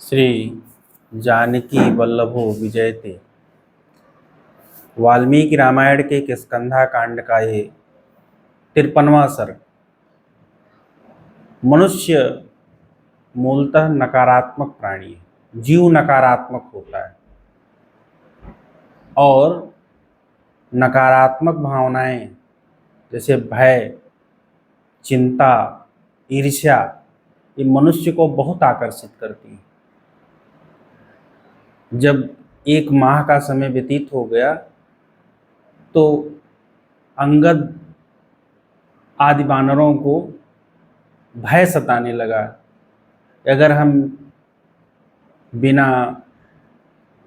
श्री जानकी वल्लभो विजयते। वाल्मीकि रामायण के किष्किंधा कांड का ये 53वां सर्ग। मनुष्य मूलतः नकारात्मक प्राणी है, जीव नकारात्मक होता है और नकारात्मक भावनाएं जैसे भय, चिंता, ईर्ष्या ये मनुष्य को बहुत आकर्षित करती हैं। जब 1 माह का समय व्यतीत हो गया तो अंगद आदि वानरों को भय सताने लगा। अगर हम बिना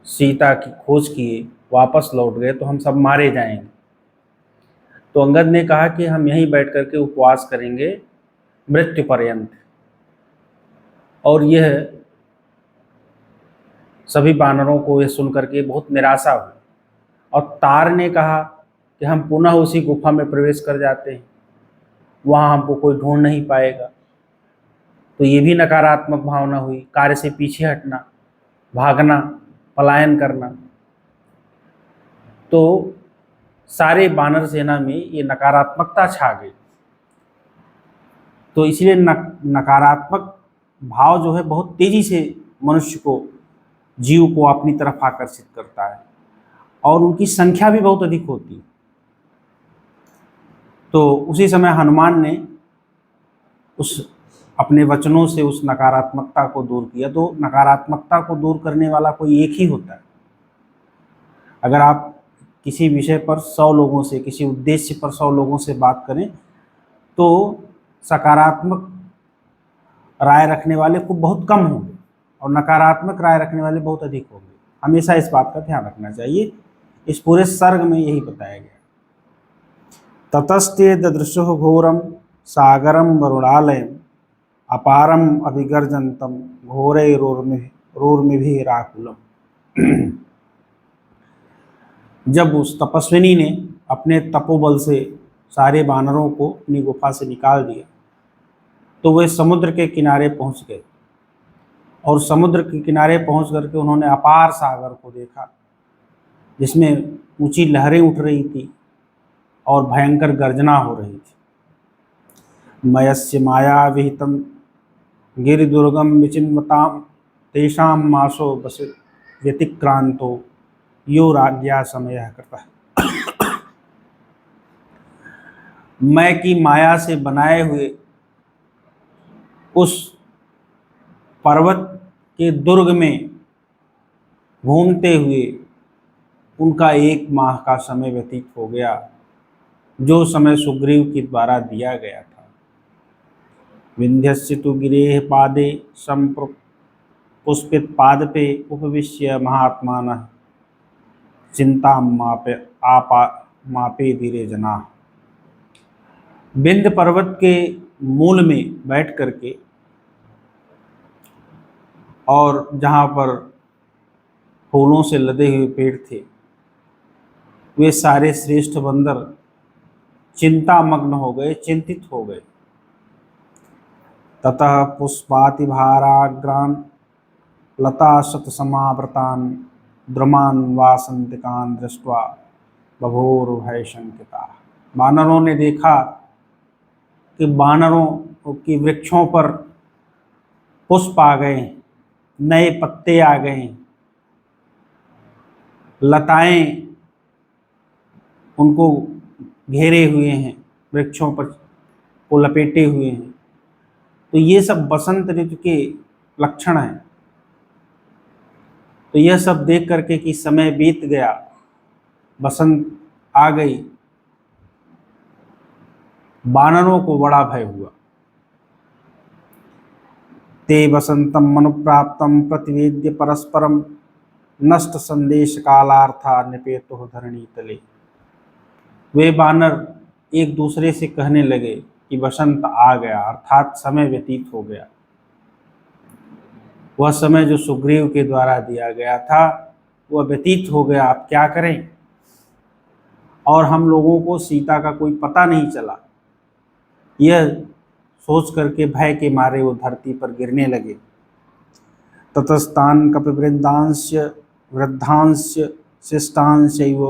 सीता की खोज किए वापस लौट गए तो हम सब मारे जाएंगे। तो अंगद ने कहा कि हम यहीं बैठ करके उपवास करेंगे मृत्यु पर्यंत। और यह सभी वानरों को यह सुनकर के बहुत निराशा हुई और तार ने कहा कि हम पुनः उसी गुफा में प्रवेश कर जाते हैं, वहाँ हमको कोई ढूंढ नहीं पाएगा। तो ये भी नकारात्मक भावना हुई, कार्य से पीछे हटना, भागना, पलायन करना। तो सारे वानर सेना में ये नकारात्मकता छा गई। तो इसलिए नकारात्मक भाव जो है बहुत तेजी से मनुष्य को, जीव को अपनी तरफ आकर्षित करता है और उनकी संख्या भी बहुत अधिक होती है। तो उसी समय हनुमान ने उस अपने वचनों से उस नकारात्मकता को दूर किया। तो नकारात्मकता को दूर करने वाला कोई एक ही होता है। अगर आप किसी विषय पर 100 लोगों से, किसी उद्देश्य पर 100 लोगों से बात करें तो सकारात्मक राय रखने वाले को बहुत कम होंगे और नकारात्मक राय रखने वाले बहुत अधिक होंगे। हमेशा इस बात का ध्यान रखना चाहिए। इस पूरे सर्ग में यही बताया गया। ततस्ते ददृशुः घोरम सागरम वरुणालयम अपारम अभिगर्जन्तम घोरैरोर्मिभिराकुलम्। जब उस तपस्विनी ने अपने तपोबल से सारे वानरों को अपनी गुफा से निकाल दिया तो वे समुद्र के किनारे पहुंच गए और समुद्र के किनारे पहुंच करके उन्होंने अपार सागर को देखा, जिसमें ऊंची लहरें उठ रही थी और भयंकर गर्जना हो रही थी। मयस्य माया विहितम गिरिदुर्गम विचिन्वताम तेषां मासो बस व्यतिक्रांतो यो राज्ञा समय करता। मैं की माया से बनाए हुए उस पर्वत के दुर्ग में घूमते हुए उनका 1 माह का समय व्यतीत हो गया, जो समय सुग्रीव के द्वारा दिया गया था। विंध्यस्य तु गिरेः पादे संपुष्पित पादपे उपविश्य महात्मानः चिंता मापे धीरे जना। विंध्य पर्वत के मूल में बैठ करके और जहाँ पर फूलों से लदे हुए पेड़ थे, वे सारे श्रेष्ठ बंदर चिंतामग्न हो गए, चिंतित हो गए। ततः पुष्पातिभाराग्रान लता शतसमावृतान द्रुमान् वासंतिकान् दृष्ट्वा बभूरुभयशंकिता। वानरों ने देखा कि वानरों की वृक्षों पर पुष्प आ गए, नए पत्ते आ गए, लताएं उनको घेरे हुए हैं, वृक्षों पर को लपेटे हुए हैं। तो ये सब बसंत ऋतु के लक्षण हैं। तो यह सब देख करके कि समय बीत गया, बसंत आ गई, वानरों को बड़ा भय हुआ। ते बसंतम मनुप्राप्तम प्रतिवेद्य परस्परम नष्ट संदेश कालार्था निपेतुः धरणी तले। वे वानर एक दूसरे से कहने लगे कि बसंत आ गया, अर्थात समय व्यतीत हो गया। वह समय जो सुग्रीव के द्वारा दिया गया था वह व्यतीत हो गया, आप क्या करें। और हम लोगों को सीता का कोई पता नहीं चला, यह सोच करके भय के मारे वो धरती पर गिरने लगे। ततस्तान् कपिवृन्दांश्च वृद्धांश्च शिष्टांश्चैव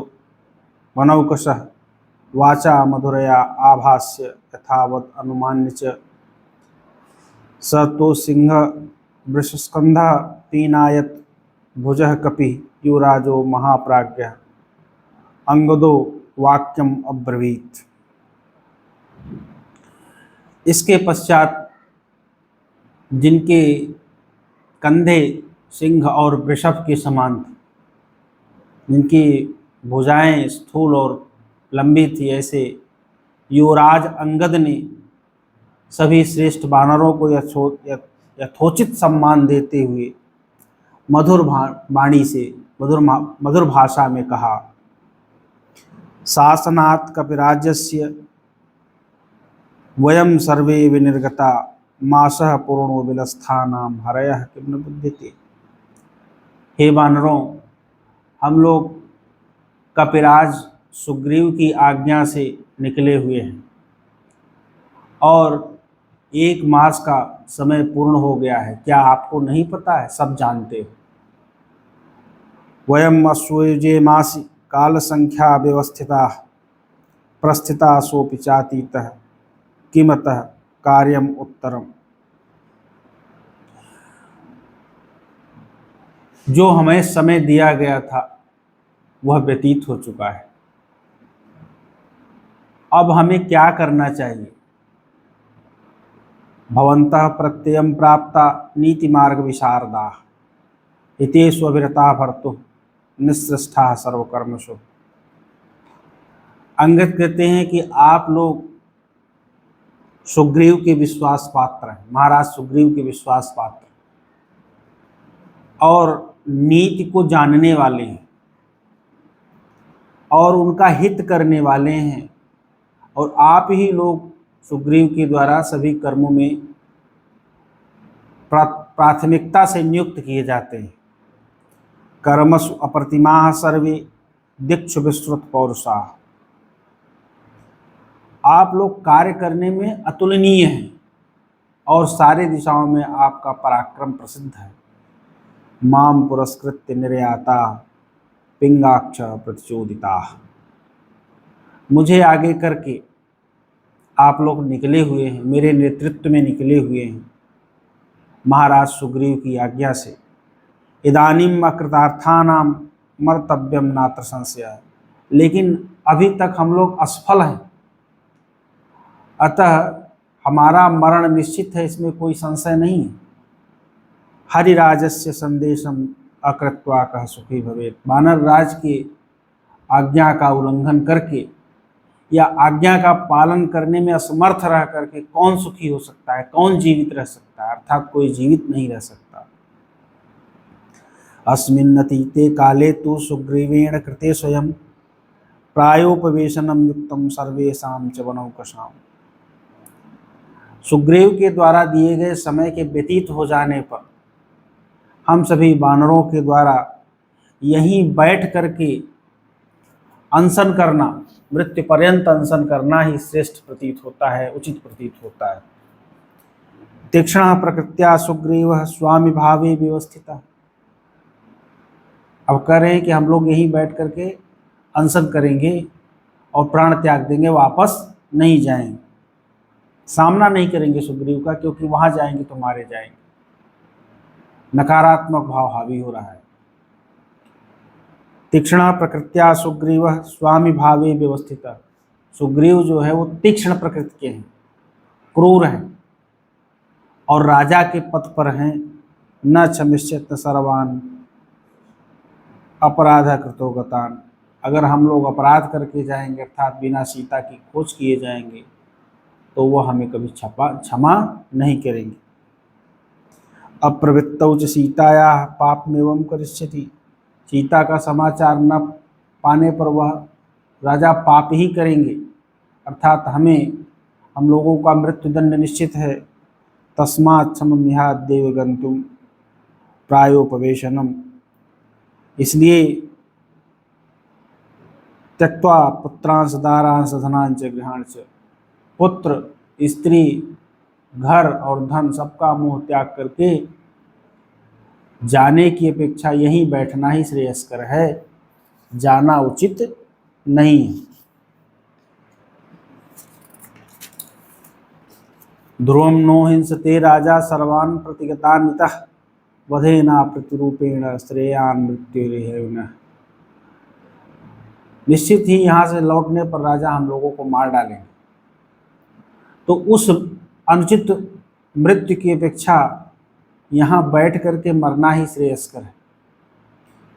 वनौकशः वाचा मधुरया आभास्य यथावत् अनुमान्य च स तो सिंह वृषस्कंधः पीनायत भुजः कपिः युवराजो महाप्राज्ञः अंगदो वाक्यम अब्रवीत। इसके पश्चात जिनके कंधे सिंह और वृषभ के समान थे, जिनकी भुजाएं स्थूल और लंबी थी, ऐसे युवराज अंगद ने सभी श्रेष्ठ वानरों को यथोचित सम्मान देते हुए मधुर वाणी से मधुर भाषा में कहा, शासनात् कपिराज्यस्य वयं सर्वे विनिर्गता मासः पूर्णो विलस्थानां हरयः किं न बुध्यते। हे वानरों, हम लोग कपिराज सुग्रीव की आज्ञा से निकले हुए हैं और 1 मास का समय पूर्ण हो गया है। क्या आपको नहीं पता है? सब जानते हो। वयम अश्वयुजे मासी काल संख्या व्यवस्थिता प्रस्थिता सोपि चातीतः किमतः कार्यम उत्तरम। जो हमें समय दिया गया था वह व्यतीत हो चुका है। अब हमें क्या करना चाहिए? भवन्तः प्रत्ययं प्राप्ता नीति मार्ग विशारदा हितेषु अविरता भर्तुः निःसृष्टाः सर्वकर्मसु। अंगद कहते हैं कि आप लोग सुग्रीव के विश्वास पात्र हैं, महाराज सुग्रीव के विश्वास पात्र और नीति को जानने वाले हैं और उनका हित करने वाले हैं, और आप ही लोग सुग्रीव के द्वारा सभी कर्मों में प्राथमिकता से नियुक्त किए जाते हैं। कर्मसु अप्रतिमाः सर्वे दिक्षु विस्तृत पौरुषाः। आप लोग कार्य करने में अतुलनीय हैं और सारे दिशाओं में आपका पराक्रम प्रसिद्ध है। माम पुरस्कृत्य निर्याता पिंगाक्ष प्रतिचोदिता। मुझे आगे करके आप लोग निकले हुए हैं, मेरे नेतृत्व में निकले हुए हैं महाराज सुग्रीव की आज्ञा से। इदानीम अकृतार्थानां मर्तव्यम नात्र संशय। लेकिन अभी तक हम लोग असफल हैं, अतः हमारा मरण निश्चित है, इसमें कोई संशय नहीं है। हरिराजस्य संदेशम अकृत्वा कह सुखी भवेत्। वानर राज की आज्ञा का उल्लंघन करके या आज्ञा का पालन करने में असमर्थ रह करके कौन सुखी हो सकता है, कौन जीवित रह सकता है? अर्थात कोई जीवित नहीं रह सकता। अस्मिन्नतीते काले तु सुग्रीवेण कृते स्वयं प्रायोपवेशनम युक्तम सर्वेषां च वनौकसाम्। सुग्रीव के द्वारा दिए गए समय के व्यतीत हो जाने पर हम सभी वानरों के द्वारा यहीं बैठ करके अनशन करना, मृत्यु पर्यंत अनशन करना ही श्रेष्ठ प्रतीत होता है, उचित प्रतीत होता है। तीक्ष्ण प्रकृत्या सुग्रीव स्वामी भावे व्यवस्थिता। अब कह रहे हैं कि हम लोग यहीं बैठ करके अनशन करेंगे और प्राण त्याग देंगे, वापस नहीं जाएंगे, सामना नहीं करेंगे सुग्रीव का, क्योंकि वहां जाएंगे तो मारे जाएंगे। नकारात्मक भाव हावी हो रहा है। तीक्ष्ण प्रकृत्या सुग्रीव स्वामी भावे व्यवस्थित। सुग्रीव जो है वो तीक्ष्ण प्रकृति के हैं, क्रूर हैं और राजा के पद पर हैं। न क्षमिष्यत सर्वान् अपराध कृतो गतान्। अगर हम लोग अपराध करके जाएंगे, अर्थात बिना सीता की खोज किए जाएंगे, तो वह हमें कभी क्षमा नहीं करेंगे। अप्रवृत्तौ च सीतायाः पापमेवं करिष्यति। सीता का समाचार न पाने पर वह राजा पाप ही करेंगे, अर्थात हम लोगों का मृत्युदंड निश्चित है। तस्मात् क्षममिहाद्देव गन्तुं प्रायोपवेशनम। इसलिए त्यक्त्वा पुत्रांश दारांश धनांच गृहांच। पुत्र, स्त्री, घर और धन सबका मोह त्याग करके जाने की अपेक्षा यहीं बैठना ही श्रेयस्कर है, जाना उचित नहीं है। ध्रुवं नो हिंसते राजा सर्वान् प्रतिगतान्वितः वधेना प्रतिरूपेण श्रेयान् मृत्युरेव न। निश्चित ही यहाँ से लौटने पर राजा हम लोगों को मार डालेंगे, तो उस अनुचित मृत्यु की अपेक्षा यहाँ बैठ करके मरना ही श्रेयस्कर है।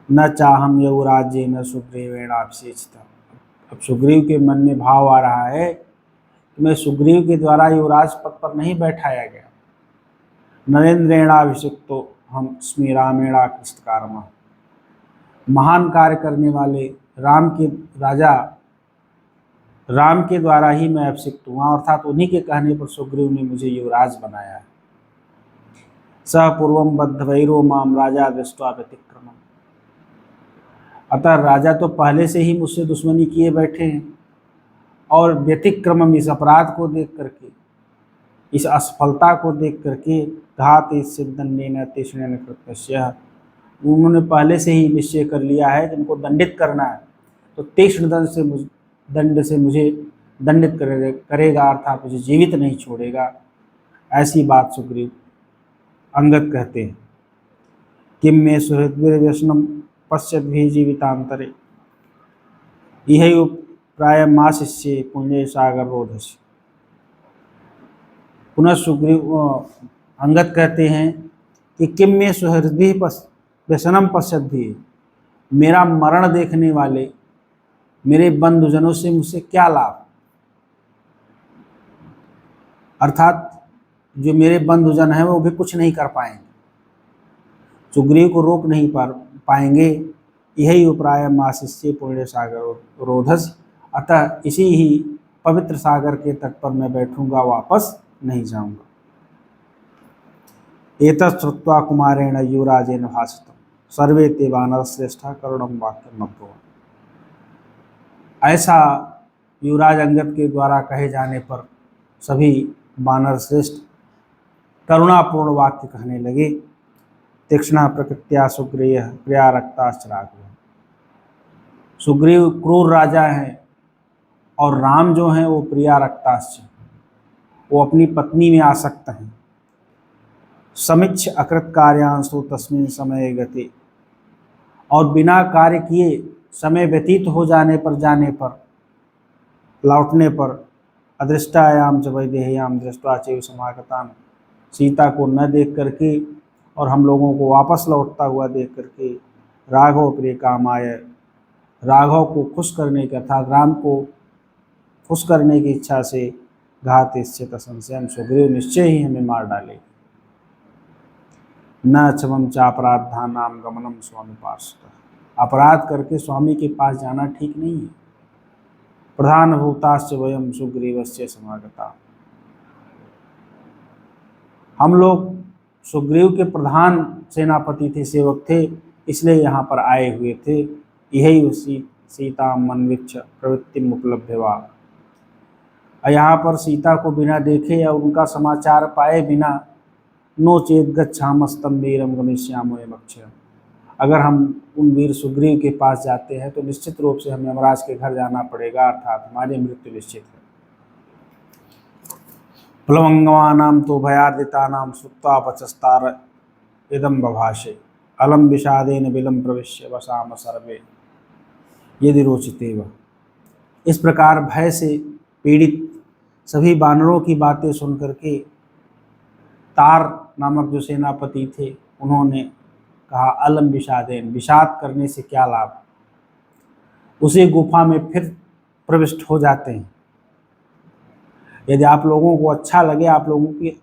न चाहम यौराज्य न सुग्रीवेणाभिषेचितः। अब सुग्रीव के मन में भाव आ रहा है कि मैं सुग्रीव के द्वारा युवराज पद पर नहीं बैठाया गया। नरेंद्रेणाभिषिक्तो हम स्मी रामेणा कृष्टकारमा। महान कार्य करने वाले राम के राजा राम के द्वारा ही मैं अभिषिक्त हुआ, अर्थात उन्हीं के कहने पर सुग्रीव ने मुझे युवराज बनाया है। सह पूर्वम बद्ध वैरो माम राजा दृष्ट्वा व्यतिक्रमम। अतः राजा तो पहले से ही मुझसे दुश्मनी किए बैठे हैं, और व्यतिक्रमम इस अपराध को देख करके, इस असफलता को देख करके घात सिद्धन्येन तीक्ष्णेन कृतस्य, उन्होंने पहले से ही निश्चय कर लिया है जिनको दंडित करना है तो तीक्ष्ण दंड से मुझे दंडित करेगा, अर्थात मुझे जीवित नहीं छोड़ेगा। ऐसी बात सुग्रीव अंगद कहते हैं। किम में सुहृद्भिर्व्यसनम पश्यद्भिः जीवितांतरे इहैव प्राय माशिष्ये पुण्य सागर रोधस्य। पुनः सुग्रीव अंगद कहते हैं कि किम में सुहृद्भिः व्यसनम पश्यद्भिः, मेरा मरण देखने वाले मेरे बंधुजनों से मुझसे क्या लाभ। अर्थात जो मेरे बंधुजन हैं वो भी कुछ नहीं कर पाएंगे, सुग्रीव को रोक नहीं पाएंगे। यही उपाय माशिष्ये पुण्य सागर रोधस, अतः इसी ही पवित्र सागर के तट पर मैं बैठूंगा, वापस नहीं जाऊंगा। एतत् श्रुत्वा कुमारेण युवराजेन भाषितम् सर्वे ते वानर श्रेष्ठा करुणम वाक्यम अब्रुवन्। ऐसा युवराज अंगद के द्वारा कहे जाने पर सभी वानर श्रेष्ठ करुणापूर्ण वाक्य कहने लगे। तीक्ष्णा प्रकृत्या सुग्रीव प्रिया रक्ताश्च राघव। सुग्रीव क्रूर राजा हैं और राम जो हैं वो प्रिया रक्ताश्च, वो अपनी पत्नी में आसक्त हैं। समीक्ष अकृत कार्यांशु तस्मिन् समय गति, और बिना कार्य किए समय व्यतीत हो जाने पर लौटने पर अदृष्टायाम च वैदेह्याम दृष्ट्वा चैव समागतान्, सीता को न देख करके और हम लोगों को वापस लौटता हुआ देख करके राघव प्रिय कामाय, राघव को खुश करने के अर्थात राम को खुश करने की इच्छा से घात इच्छित संशयम, सुग्रीव निश्चय ही हमें मार डाले। न क्षमम चापराधानाम गमनम स्वामी पार्षद, अपराध करके स्वामी के पास जाना ठीक नहीं है। प्रधान भूताश्च वयम सुग्रीवस्य समागता, हम लोग सुग्रीव के प्रधान सेनापति थे, सेवक थे, इसलिए यहाँ पर आए हुए थे। यही सीता मनवीक्ष प्रवृत्ति उपलब्धवा, यहाँ पर सीता को बिना देखे या उनका समाचार पाए बिना नो चेत गच्छामस्तम वीरम गमिष्यामो यमक्षयम्, अगर हम उन वीर सुग्रीव के पास जाते हैं तो निश्चित रूप से हमें यमराज के घर जाना पड़ेगा, अर्थात हमारी मृत्यु निश्चित है। प्लवंगमानां तो भयार्दितानां श्रुत्वा पचस्तार इदं बभाषे अलम विषादेन बिलम प्रविश्य वसाम सर्वे यदि रोचते वह। इस प्रकार भय से पीड़ित सभी वानरों की बातें सुन करके तार नामक जो सेनापति थे उन्होंने कहा अलम विषादेन, विषाद करने से क्या लाभ, उसी गुफा में फिर प्रविष्ट हो जाते हैं। यदि आप लोगों को अच्छा लगे, आप लोगों की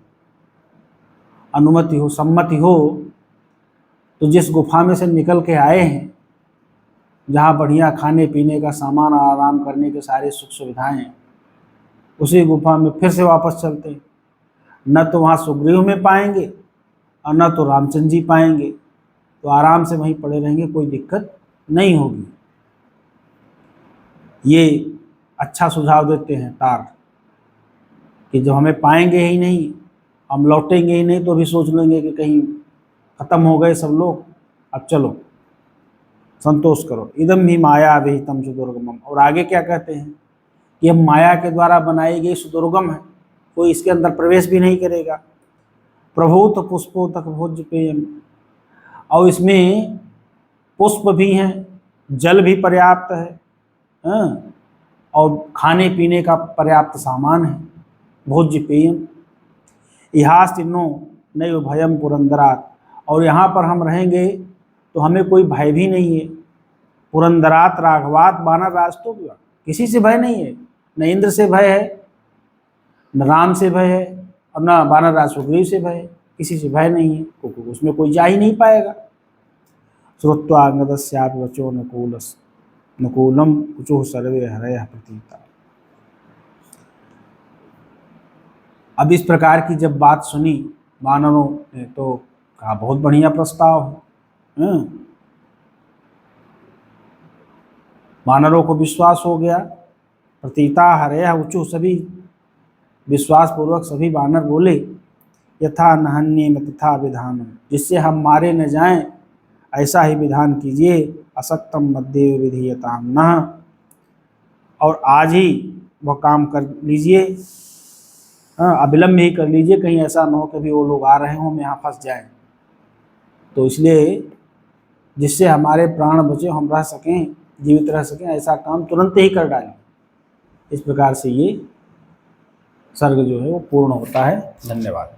अनुमति हो, सम्मति हो, तो जिस गुफा में से निकल के आए हैं, जहाँ बढ़िया खाने पीने का सामान, आराम करने के सारे सुख सुविधाएं हैं, उसी गुफा में फिर से वापस चलते हैं। न तो वहाँ सुग्रीव में पाएंगे और न तो रामचंद्र जी पाएंगे, तो आराम से वहीं पड़े रहेंगे, कोई दिक्कत नहीं होगी। ये अच्छा सुझाव देते हैं तार कि जब हमें पाएंगे ही नहीं, हम लौटेंगे ही नहीं, तो भी सोच लेंगे कि कहीं खत्म हो गए सब लोग, अब चलो संतोष करो। इदम ही माया विहितम सुदुर्गमम। और आगे क्या कहते हैं कि हम माया के द्वारा बनाई गई सुदुर्गम है, कोई इसके अंदर प्रवेश भी नहीं करेगा। प्रभूत पुष्पो तक भोज्य पेयम। और इसमें पुष्प भी हैं, जल भी पर्याप्त है, हाँ? और खाने पीने का पर्याप्त सामान है। भोज्य पेयम इहास तीनों नैव भयम पुरंदरात। और यहाँ पर हम रहेंगे तो हमें कोई भय भी नहीं है। पुरंदरात राघवात बानर राज तो किसी से भय नहीं है, न इंद्र से भय है, न राम से भय है, और न बानर राज सुग्रीव से भय है। किसी से भय नहीं है, क्योंकि उसमें कोई जा ही नहीं पाएगा। श्रुत्वांगदस्यापि वचो नकूलम ऊचुः सर्वे हरयः प्रतीता। अब इस प्रकार की जब बात सुनी वानरों ने तो कहा बहुत बढ़िया प्रस्ताव है। वानरों को विश्वास हो गया। प्रतीता हरयः ऊचुः, सभी विश्वास पूर्वक सभी वानर बोले, यथा नहन्येम तथा विधानम, जिससे हम मारे न जाएं ऐसा ही विधान कीजिए। असक्तम मद्देव विधीयताम नः, और आज ही वह काम कर लीजिए, अविलंब ही कर लीजिए, कहीं ऐसा न हो कि भी वो लोग आ रहे हों हम यहाँ फंस जाएं। तो इसलिए जिससे हमारे प्राण बचे, हम रह सकें, जीवित रह सकें, ऐसा काम तुरंत ही कर डालें। इस प्रकार से ये सर्ग जो है वो पूर्ण होता है। धन्यवाद।